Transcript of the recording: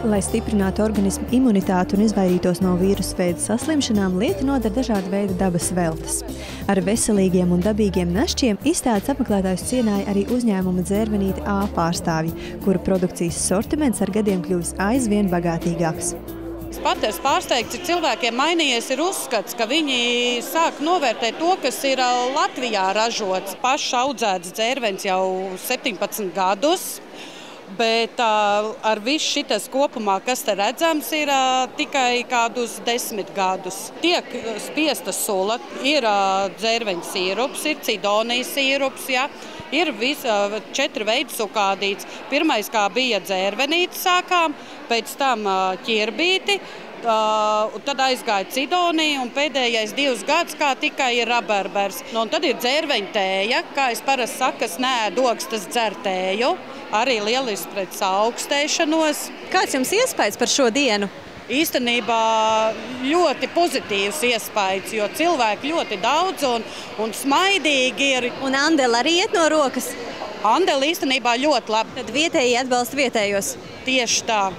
Lai stiprinātu organismu imunitāti un izvairītos no vīrusu veida saslimšanām, lieti noder dažāda veida dabas veltes. Ar veselīgiem un dabīgiem našķiem izstādes apmeklētājus cienāja arī uzņēmuma Dzērvenīte A pārstāvji, kura produkcijas sortiments ar gadiem kļuvis aizvien bagātīgāks. Es pati esmu pārsteigts, cik cilvēkiem mainījies ir uzskats, ka viņi sāk novērtēt to, kas ir Latvijā ražots. Pašs audzēts dzērvens jau 17 gadus. Bet ar visu šitas kopumā, kas te redzams, ir tikai kādus 10 gadus. Tiek spiesta sula, ir dzērveņa sīrups, ir cidonijas sīrups, ja? Ir 4 veidi sukādīts. Pirmais, kā bija dzērvenīti sākām, pēc tam ķirbīti, tad aizgāja cidonija un pēdējais 2 gadus, kā tikai ir raberbers. Un tad ir dzērveņa tēja, kā es parasti saku, kas neēd ogas, tas dzer tēju. Arī lieliski pret saaugstēšanos. Kāds jums iespējas par šo dienu? Īstenībā ļoti pozitīvs iespējas, jo cilvēki ļoti daudz un smaidīgi ir. Un andeli arī iet no rokas? Andeli īstenībā ļoti labi. Tad vietēji atbalsta vietējos? Tieši tā.